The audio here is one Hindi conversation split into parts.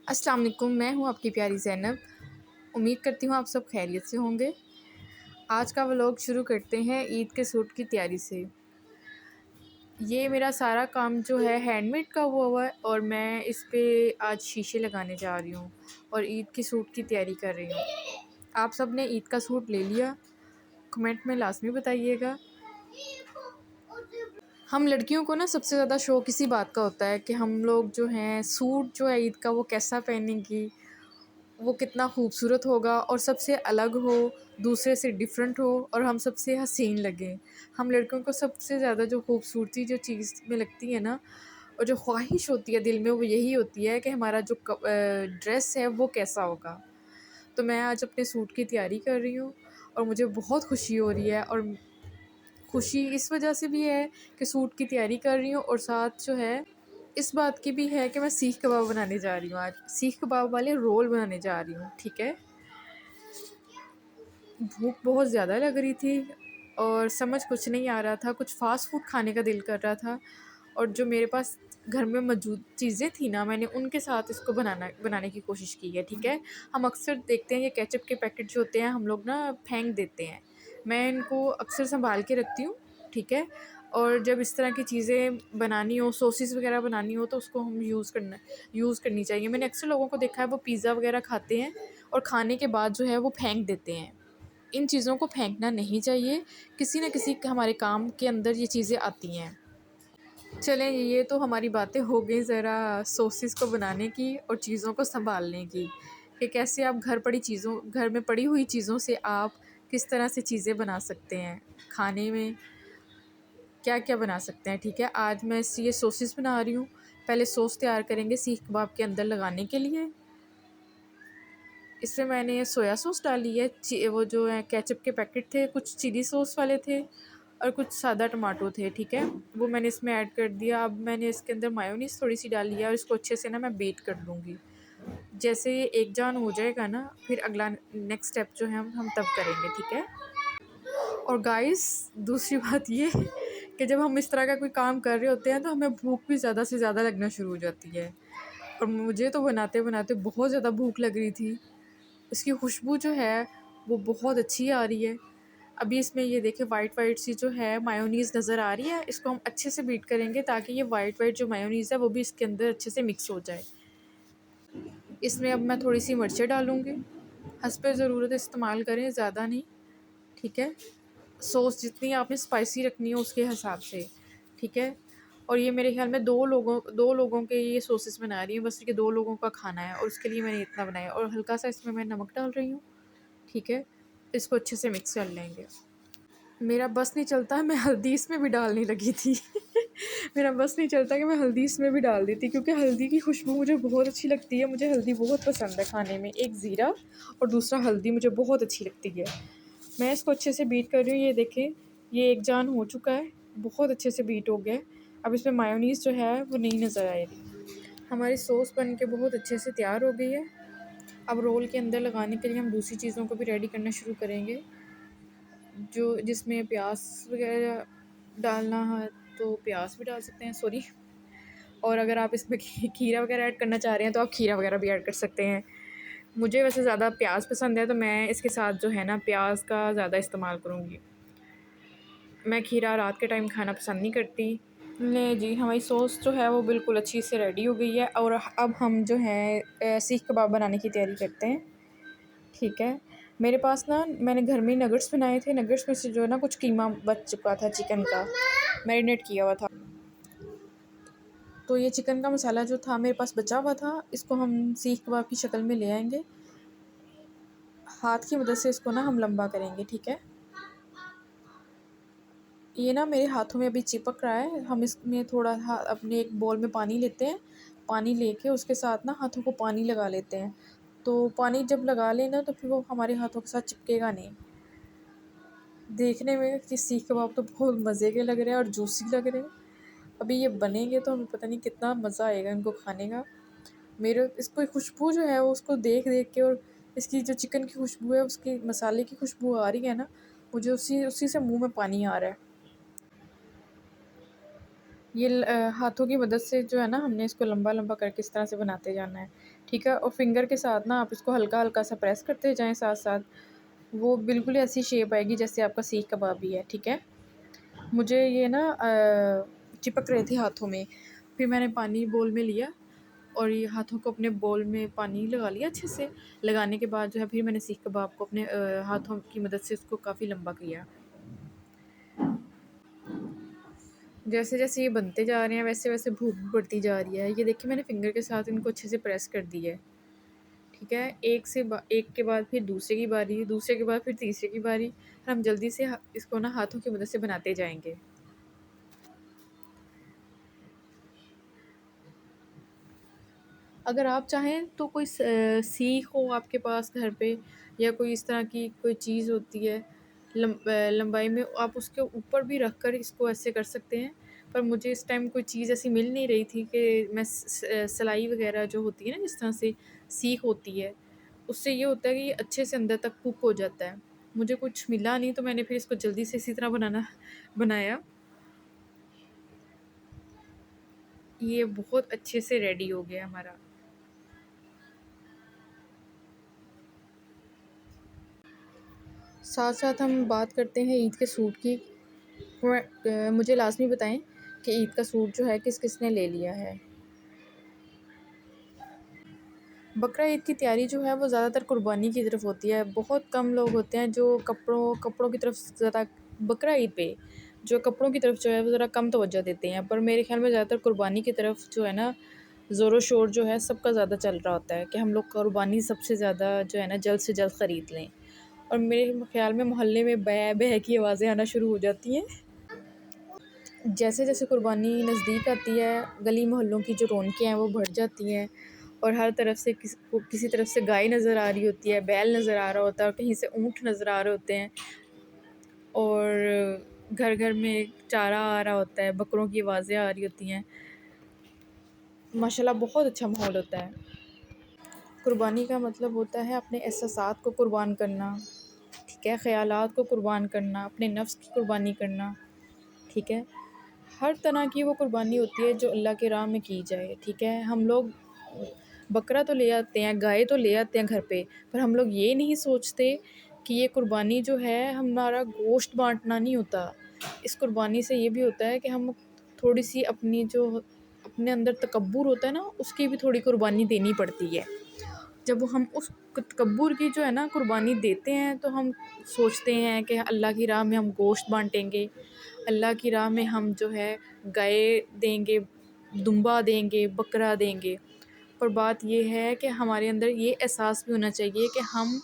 अस्सलाम वालेकुम, मैं हूँ आपकी प्यारी ज़ैनब। उम्मीद करती हूँ आप सब खैरियत से होंगे। आज का व्लॉग शुरू करते हैं ईद के सूट की तैयारी से। ये मेरा सारा काम जो है हैंडमेड का हुआ है और मैं इस पे आज शीशे लगाने जा रही हूँ और ईद के सूट की तैयारी कर रही हूँ। आप सब ने ईद का सूट ले लिया? कमेंट में लाज़मी बताइएगा। हम लड़कियों को ना सबसे ज़्यादा शौक़ इसी बात का होता है कि हम लोग जो हैं सूट जो है ईद का वो कैसा पहनेंगी, वो कितना खूबसूरत होगा और सबसे अलग हो, दूसरे से डिफरेंट हो और हम सबसे हसीन लगें। हम लड़कियों को सबसे ज़्यादा जो खूबसूरती जो चीज़ में लगती है ना और जो ख्वाहिश होती है दिल में, वो यही होती है कि हमारा जो ड्रेस है वो कैसा होगा। तो मैं आज अपने सूट की तैयारी कर रही हूँ और मुझे बहुत खुशी हो रही है और खुशी इस वजह से भी है कि सूट की तैयारी कर रही हूँ और साथ जो है इस बात की भी है कि मैं सीख कबाब बनाने जा रही हूँ। आज सीख कबाब वाले रोल बनाने जा रही हूँ। ठीक है, भूख बहुत ज़्यादा लग रही थी और समझ कुछ नहीं आ रहा था, कुछ फ़ास्ट फूड खाने का दिल कर रहा था और जो मेरे पास घर में मौजूद चीज़ें थी ना, मैंने उनके साथ इसको बनाने की कोशिश की है। ठीक है, हम अक्सर देखते हैं ये केचप के पैकेट जो होते हैं हम लोग ना फेंक देते हैं। मैं इनको अक्सर संभाल के रखती हूँ। ठीक है, और जब इस तरह की चीज़ें बनानी हो, सॉसेस वगैरह बनानी हो, तो उसको हम यूज़ करनी चाहिए। मैंने अक्सर लोगों को देखा है वो पिज़्ज़ा वगैरह खाते हैं और खाने के बाद जो है वो फेंक देते हैं। इन चीज़ों को फेंकना नहीं चाहिए, किसी न किसी हमारे काम के अंदर ये चीज़ें आती हैं। चलें, ये तो हमारी बातें हो गई ज़रा सॉसेस को बनाने की और चीज़ों को सँभालने की, कि कैसे आप घर में पड़ी हुई चीज़ों से आप किस तरह से चीज़ें बना सकते हैं, खाने में क्या-क्या बना सकते हैं। ठीक है, आज मैं ये सॉसेस बना रही हूँ। पहले सॉस तैयार करेंगे सीख कबाब के अंदर लगाने के लिए। इसमें मैंने सोया सॉस डाली है, वो जो है केचप के पैकेट थे, कुछ चिली सॉस वाले थे और कुछ सादा टमाटो थे। ठीक है, वो मैंने इसमें ऐड कर दिया। अब मैंने इसके अंदर मायोनीज़ थोड़ी सी डाली है और इसको अच्छे से ना मैं बीट कर लूँगी। जैसे ये एक जान हो जाएगा ना, फिर अगला नेक्स्ट स्टेप जो है हम तब करेंगे। ठीक है, और गाइस दूसरी बात ये कि जब हम इस तरह का कोई काम कर रहे होते हैं तो हमें भूख भी ज़्यादा से ज़्यादा लगना शुरू हो जाती है और मुझे तो बनाते बनाते बहुत ज़्यादा भूख लग रही थी। इसकी खुशबू जो है वो बहुत अच्छी आ रही है। अभी इसमें ये देखिए वाइट सी जो है मायोनीज़ नज़र आ रही है, इसको हम अच्छे से बीट करेंगे ताकि ये वाइट जो मायोनीज़ है वो भी इसके अंदर अच्छे से मिक्स हो जाए। इसमें अब मैं थोड़ी सी मिर्चें डालूँगी, हस्ब ज़रूरत इस्तेमाल करें, ज़्यादा नहीं। ठीक है, सॉस जितनी आपने स्पाइसी रखनी है उसके हिसाब से। ठीक है, और ये मेरे ख्याल में दो लोगों के ये सॉसेस बना रही हूँ, बस ये 2 लोगों का खाना है और उसके लिए मैंने इतना बनाया और हल्का सा इसमें मैं नमक डाल रही हूँ। ठीक है, इसको अच्छे से मिक्स कर लेंगे। मेरा बस नहीं चलता, मैं हल्दी इसमें भी डालने लगी थी मेरा बस नहीं चलता कि मैं हल्दी इसमें भी डाल देती, क्योंकि हल्दी की खुशबू मुझे बहुत अच्छी लगती है। मुझे हल्दी बहुत पसंद है खाने में, एक ज़ीरा और दूसरा हल्दी मुझे बहुत अच्छी लगती है। मैं इसको अच्छे से बीट कर रही हूँ। ये देखें, ये एक जान हो चुका है, बहुत अच्छे से बीट हो गया। अब इसमें मायोनीज़ जो है वो नहीं नज़र आएगी। हमारी सॉस बन के बहुत अच्छे से तैयार हो गई है। अब रोल के अंदर लगाने के लिए हम दूसरी चीज़ों को भी रेडी करना शुरू करेंगे, जो जिसमें प्याज वगैरह डालना है तो प्याज भी डाल सकते हैं, सॉरी। और अगर आप इसमें खीरा वगैरह ऐड करना चाह रहे हैं तो आप खीरा वगैरह भी ऐड कर सकते हैं। मुझे वैसे ज़्यादा प्याज पसंद है तो मैं इसके साथ जो है ना प्याज का ज़्यादा इस्तेमाल करूँगी। मैं खीरा रात के टाइम खाना पसंद नहीं करती। ले जी, हमारी सॉस जो है वो बिल्कुल अच्छी से रेडी हो गई है और अब हम जो है सीख कबाब बनाने की तैयारी करते हैं। ठीक है, मेरे पास ना मैंने घर में नगेट्स बनाए थे, नगेट्स में से जो है ना कुछ कीमा बच चुका था चिकन का, मैरिनेट किया हुआ था। तो ये चिकन का मसाला जो था मेरे पास बचा हुआ था, इसको हम सीख कबाब की शक्ल में ले आएंगे। हाथ की मदद से इसको ना हम लंबा करेंगे। ठीक है, ये ना मेरे हाथों में अभी चिपक रहा है। हम इसमें थोड़ा अपने एक बॉल में पानी लेते हैं, पानी लेके उसके साथ ना हाथों को पानी लगा लेते हैं। तो पानी जब लगा लेना तो फिर वो हमारे हाथों के साथ चिपकेगा नहीं। देखने में कि सीख कबाब तो बहुत मज़े के लग रहे हैं और जूसी लग रहे हैं। अभी ये बनेंगे तो हमें पता नहीं कितना मज़ा आएगा इनको खाने का। मेरे इसको खुशबू जो है वो उसको देख देख के और इसकी जो चिकन की खुशबू है, उसकी मसाले की खुशबू आ रही है ना, मुझे उसी उसी से मुंह में पानी आ रहा है। ये हाथों की मदद से जो है ना हमने इसको लंबा लंबा करके इस तरह से बनाते जाना है। ठीक है। और फिंगर के साथ ना आप इसको हल्का हल्का सा प्रेस करते जाएं साथ साथ, वो बिल्कुल ऐसी शेप आएगी जैसे आपका सीख कबाबी है। ठीक है। मुझे ये ना चिपक रहे थे हाथों में, फिर मैंने पानी बोल में लिया और ये हाथों को अपने बोल में पानी लगा लिया अच्छे से। लगाने के बाद जो है फिर मैंने सीख कबाब को अपने हाथों की मदद से उसको काफ़ी लंबा किया। जैसे जैसे ये बनते जा रहे हैं वैसे वैसे भूख बढ़ती जा रही है। ये देखिए मैंने फिंगर के साथ इनको अच्छे से प्रेस कर दिया है। ठीक है। एक के बाद फिर दूसरे की बारी, दूसरे के बाद फिर तीसरे की बारी। हम जल्दी से इसको ना हाथों की मदद से बनाते जाएंगे। अगर आप चाहें तो कोई सीख हो आपके पास घर पे, या कोई इस तरह की कोई चीज़ होती है लंबाई में, आप उसके ऊपर भी रख कर इसको ऐसे कर सकते हैं। पर मुझे इस टाइम कोई चीज़ ऐसी मिल नहीं रही थी कि मैं सिलाई वगैरह जो होती है ना, जिस तरह से सीख होती है, उससे ये होता है कि ये अच्छे से अंदर तक कुक हो जाता है। मुझे कुछ मिला नहीं तो मैंने फिर इसको जल्दी से इसी तरह बनाया। ये बहुत अच्छे से रेडी हो गया हमारा। साथ साथ हम बात करते हैं ईद के सूट की। मुझे लाज़मी बताएं कि ईद का सूट जो है किस किस ने ले लिया है। बकरा ईद की तैयारी जो है वो ज़्यादातर कुर्बानी की तरफ होती है। बहुत कम लोग होते हैं जो कपड़ों की तरफ ज़्यादा, बकरा ईद पे जो कपड़ों की तरफ जो है वो ज़रा कम तवज्जो देते हैं। पर मेरे ख़्याल में ज़्यादातर कुर्बानी की तरफ जो है ना, ज़ोर शोर जो है सबका ज़्यादा चल रहा होता है कि हम लोग कुर्बानी सबसे ज़्यादा जो है ना जल्द से जल्द ख़रीद लें। और मेरे ख़्याल में मोहल्ले में बै बै की आवाज़ें आना शुरू हो जाती हैं। जैसे जैसे कुर्बानी नज़दीक आती है, गली मोहल्लों की जो रौनकें हैं वो बढ़ जाती हैं। और हर तरफ से किसी तरफ से गाय नज़र आ रही होती है, बैल नज़र आ रहा होता है, और कहीं से ऊँट नज़र आ रहे होते हैं। और घर घर में चारा आ रहा होता है, बकरों की आवाज़ें आ रही होती हैं। माशाल्लाह बहुत अच्छा माहौल होता है। कुर्बानी का मतलब होता है अपने एहसासात को कुर्बान करना। ठीक है। ख़यालात को कुर्बान करना, अपने नफ्स की कुर्बानी करना। ठीक है। हर तरह की वो कुर्बानी होती है जो अल्लाह की राह में की जाए। ठीक है। हम लोग बकरा तो ले आते हैं, गाय तो ले आते हैं घर पे, पर हम लोग ये नहीं सोचते कि ये कुर्बानी जो है हमारा गोश्त बांटना नहीं होता। इस कुर्बानी से ये भी होता है कि हम थोड़ी सी अपनी जो अपने अंदर तकब्बुर होता है ना, उसकी भी थोड़ी कुर्बानी देनी पड़ती है। जब हम उस तकब्बुर की जो है ना कुर्बानी देते हैं तो हम सोचते हैं कि अल्लाह की राह में हम गोश्त बांटेंगे, अल्लाह की राह में हम जो है गाय देंगे, दुम्बा देंगे, बकरा देंगे। पर बात ये है कि हमारे अंदर ये एहसास भी होना चाहिए कि हम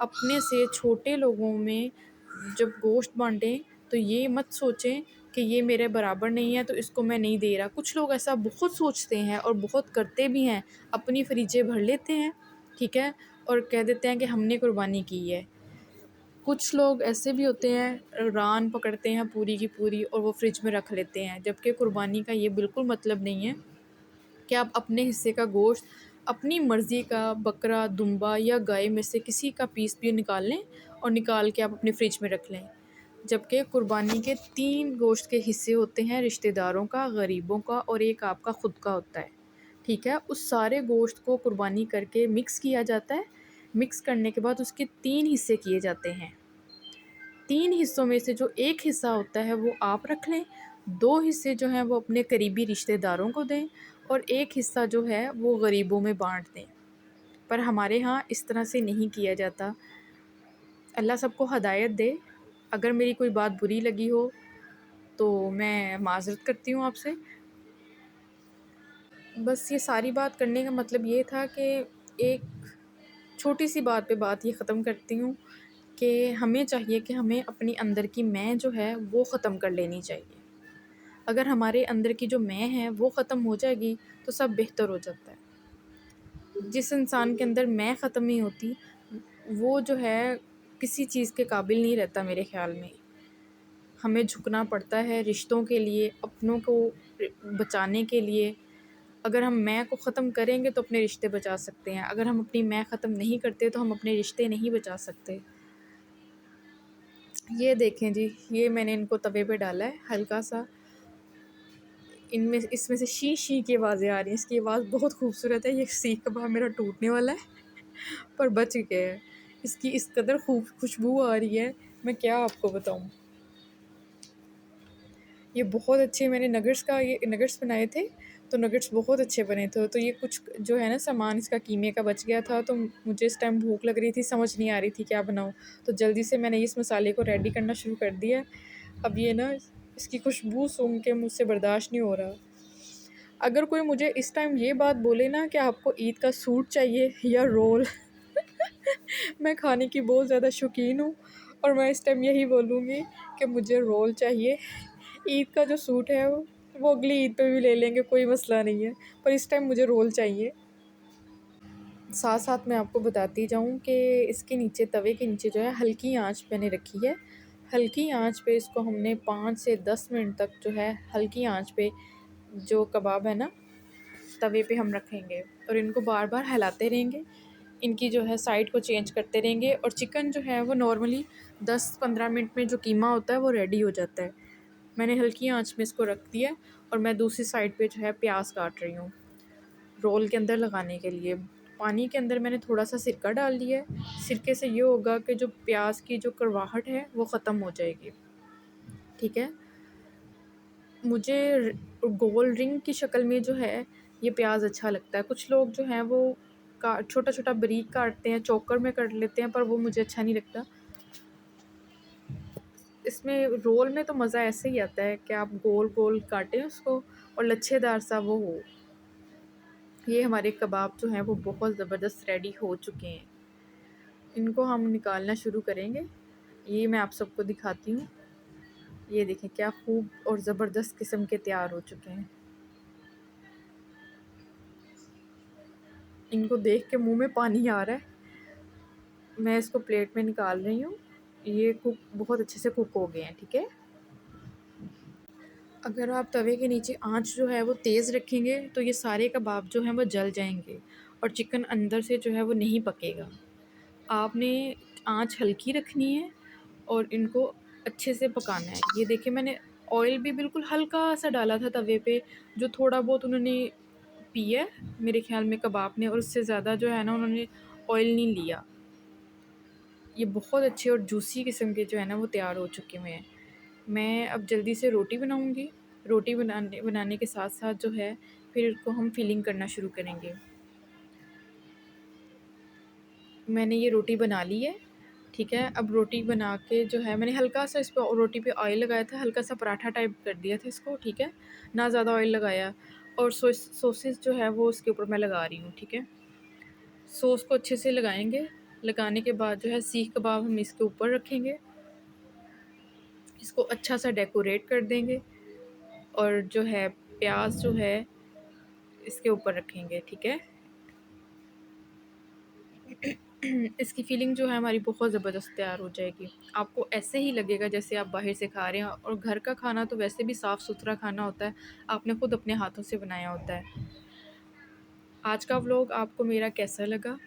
अपने से छोटे लोगों में जब गोश्त बांटें तो ये मत सोचें कि ये मेरे बराबर नहीं है तो इसको मैं नहीं दे रहा। कुछ लोग ऐसा बहुत सोचते हैं और बहुत करते भी हैं, अपनी फ्रिजें भर लेते हैं। ठीक है। और कह देते हैं कि हमने कुर्बानी की है। कुछ लोग ऐसे भी होते हैं, रान पकड़ते हैं पूरी की पूरी और वो फ्रिज में रख लेते हैं, जबकि कुर्बानी का ये बिल्कुल मतलब नहीं है कि आप अपने हिस्से का गोश्त अपनी मर्ज़ी का बकरा, दुम्बा या गाय में से किसी का पीस भी निकाल लें और निकाल के आप अपने फ्रिज में रख लें। जबकि कुर्बानी के 3 गोश्त के हिस्से होते हैं, रिश्तेदारों का, गरीबों का और एक आपका ख़ुद का होता है। ठीक है। उस सारे गोश्त को कुर्बानी करके मिक्स किया जाता है। मिक्स करने के बाद उसके 3 हिस्से किए जाते हैं। 3 हिस्सों में से जो एक हिस्सा होता है वो आप रख लें, 2 हिस्से जो हैं वो अपने करीबी रिश्तेदारों को दें और एक हिस्सा जो है वो गरीबों में बाँट दें। पर हमारे यहाँ इस तरह से नहीं किया जाता। अल्लाह सबको हिदायत दे। अगर मेरी कोई बात बुरी लगी हो तो मैं माज़रत करती हूँ आपसे। बस ये सारी बात करने का मतलब ये था कि एक छोटी सी बात पे बात ये ख़त्म करती हूँ कि हमें चाहिए कि हमें अपनी अंदर की मैं जो है वो ख़त्म कर लेनी चाहिए। अगर हमारे अंदर की जो मैं है वो ख़त्म हो जाएगी तो सब बेहतर हो जाता है। जिस इंसान के अंदर मैं ख़त्म नहीं होती वो जो है किसी चीज़ के काबिल नहीं रहता मेरे ख़्याल में। हमें झुकना पड़ता है रिश्तों के लिए, अपनों को बचाने के लिए। अगर हम मैं को ख़त्म करेंगे तो अपने रिश्ते बचा सकते हैं, अगर हम अपनी मैं ख़त्म नहीं करते तो हम अपने रिश्ते नहीं बचा सकते। ये देखें जी, ये मैंने इनको तवे पे डाला है हल्का सा। इनमें इसमें से शी शी की आवाज़ें आ रही हैं। इसकी आवाज़ बहुत खूबसूरत है। ये सीख कबाब मेरा टूटने वाला है पर बच गया है। इसकी इस कदर खूब खुशबू आ रही है, मैं क्या आपको बताऊँ। ये बहुत अच्छे मैंने ये नगेट्स बनाए थे, तो नगेट्स बहुत अच्छे बने थे। तो ये कुछ जो है ना सामान इसका कीमे का बच गया था, तो मुझे इस टाइम भूख लग रही थी, समझ नहीं आ रही थी क्या बनाऊँ। तो जल्दी से मैंने इस मसाले को रेडी करना शुरू कर दिया। अब ये ना इसकी खुशबू सूंघ के मुझसे बर्दाश्त नहीं हो रहा। अगर कोई मुझे इस टाइम ये बात बोले ना कि आपको ईद का सूट चाहिए या रोल मैं खाने की बहुत ज़्यादा शौकीन हूँ और मैं इस टाइम यही बोलूँगी कि मुझे रोल चाहिए। ईद का जो सूट है वो अगली ईद पे भी ले लेंगे, कोई मसला नहीं है, पर इस टाइम मुझे रोल चाहिए। साथ साथ मैं आपको बताती जाऊँ कि इसके नीचे तवे के नीचे जो है हल्की आंच मैंने रखी है। हल्की आंच पे इसको हमने 5 से 10 मिनट तक जो है हल्की आंच पे जो कबाब है ना तवे पे हम रखेंगे और इनको बार बार हिलाते रहेंगे। इनकी जो है साइड को चेंज करते रहेंगे और चिकन जो है वो नॉर्मली 10-15 मिनट में जो कीमा होता है वो रेडी हो जाता है। मैंने हल्की आंच में इसको रख दिया और मैं दूसरी साइड पे जो है प्याज काट रही हूँ रोल के अंदर लगाने के लिए। पानी के अंदर मैंने थोड़ा सा सिरका डाल लिया है। सिरके से ये होगा कि जो प्याज की जो कड़वाहट है वो ख़त्म हो जाएगी। ठीक है। मुझे गोल रिंग की शक्ल में जो है ये प्याज अच्छा लगता है। कुछ लोग जो हैं वो छोटा छोटा बारीक काटते हैं, चॉकर में काट लेते हैं, पर वो मुझे अच्छा नहीं लगता। इसमें रोल में तो मज़ा ऐसे ही आता है कि आप गोल गोल काटें उसको और लच्छेदार सा वो हो। ये हमारे कबाब जो हैं वो बहुत ज़बरदस्त रेडी हो चुके हैं। इनको हम निकालना शुरू करेंगे। ये मैं आप सबको दिखाती हूँ। ये देखें क्या खूब और ज़बरदस्त किस्म के तैयार हो चुके हैं। इनको देख के मुंह में पानी आ रहा है। मैं इसको प्लेट में निकाल रही हूँ। ये कुक बहुत अच्छे से कुक हो गए हैं। ठीक है। अगर आप तवे के नीचे आंच जो है वो तेज़ रखेंगे तो ये सारे कबाब जो हैं वो जल जाएंगे और चिकन अंदर से जो है वो नहीं पकेगा। आपने आंच हल्की रखनी है और इनको अच्छे से पकाना है। ये देखिए मैंने ऑयल भी बिल्कुल हल्का सा डाला था तवे पे, जो थोड़ा बहुत उन्होंने पिया मेरे ख्याल में कबाब ने, और उससे ज़्यादा जो है ना उन्होंने ऑयल नहीं लिया। ये बहुत अच्छे और जूसी किस्म के जो है ना वो तैयार हो चुके हुए हैं। मैं अब जल्दी से रोटी बनाऊंगी। रोटी बनाने बनाने के साथ साथ जो है फिर इसको हम फिलिंग करना शुरू करेंगे। मैंने ये रोटी बना ली है। ठीक है। अब रोटी बना के जो है मैंने हल्का सा इस पर रोटी पे ऑयल लगाया था, हल्का सा पराठा टाइप कर दिया था इसको। ठीक है। ना ज़्यादा ऑयल लगाया। और सोसेस जो है वो उसके ऊपर मैं लगा रही हूँ। ठीक है। सॉस को अच्छे से लगाएंगे। लगाने के बाद जो है सीख कबाब हम इसके ऊपर रखेंगे। इसको अच्छा सा डेकोरेट कर देंगे और जो है प्याज जो है इसके ऊपर रखेंगे। ठीक है। इसकी फीलिंग जो है हमारी बहुत ज़बरदस्त तैयार हो जाएगी। आपको ऐसे ही लगेगा जैसे आप बाहर से खा रहे हैं, और घर का खाना तो वैसे भी साफ़ सुथरा खाना होता है, आपने खुद अपने हाथों से बनाया होता है। आज का व्लॉग आपको मेरा कैसा लगा,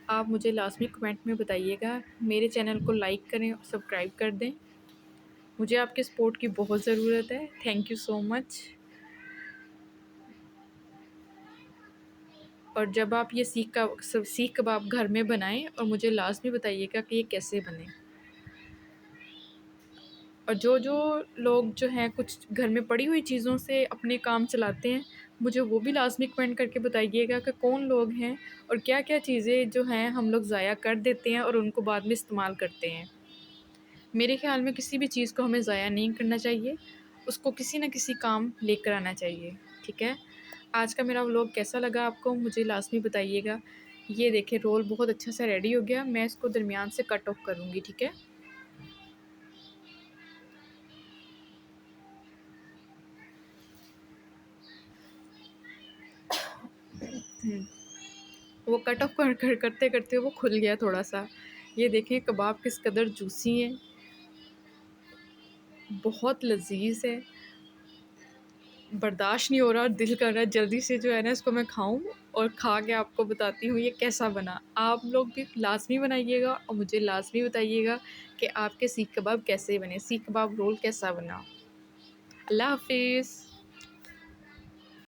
आप मुझे लास्ट में कमेंट में बताइएगा। मेरे चैनल को लाइक करें और सब्सक्राइब कर दें। मुझे आपके सपोर्ट की बहुत ज़रूरत है। Thank you so much. और जब आप ये सीख कबाब घर में बनाएं और मुझे लास्ट में बताइएगा कि ये कैसे बने। और जो जो लोग जो हैं कुछ घर में पड़ी हुई चीज़ों से अपने काम चलाते हैं, मुझे वो भी लास्ट में कमेंट करके बताइएगा कि कौन लोग हैं और क्या क्या चीज़ें जो हैं हम लोग ज़ाया कर देते हैं और उनको बाद में इस्तेमाल करते हैं। मेरे ख़्याल में किसी भी चीज़ को हमें ज़ाया नहीं करना चाहिए, उसको किसी न किसी काम लेकर आना चाहिए। ठीक है। आज का मेरा व्लॉग कैसा लगा आपको मुझे लास्ट में बताइएगा। ये देखें रोल बहुत अच्छा सा रेडी हो गया। मैं इसको दरमियान से कट ऑफ करूँगी। ठीक है। वो कट ऑफ करते करते वो खुल गया थोड़ा सा। ये देखें कबाब किस कदर जूसी हैं, बहुत लजीज है। बर्दाश्त नहीं हो रहा और दिल कर रहा है जल्दी से जो है ना इसको मैं खाऊं और खा के आपको बताती हूँ ये कैसा बना। आप लोग भी लाजमी बनाइएगा और मुझे लाजमी बताइएगा कि आपके सीख कबाब कैसे बने, सीख कबाब रोल कैसा बना। अल्लाह हाफिज़।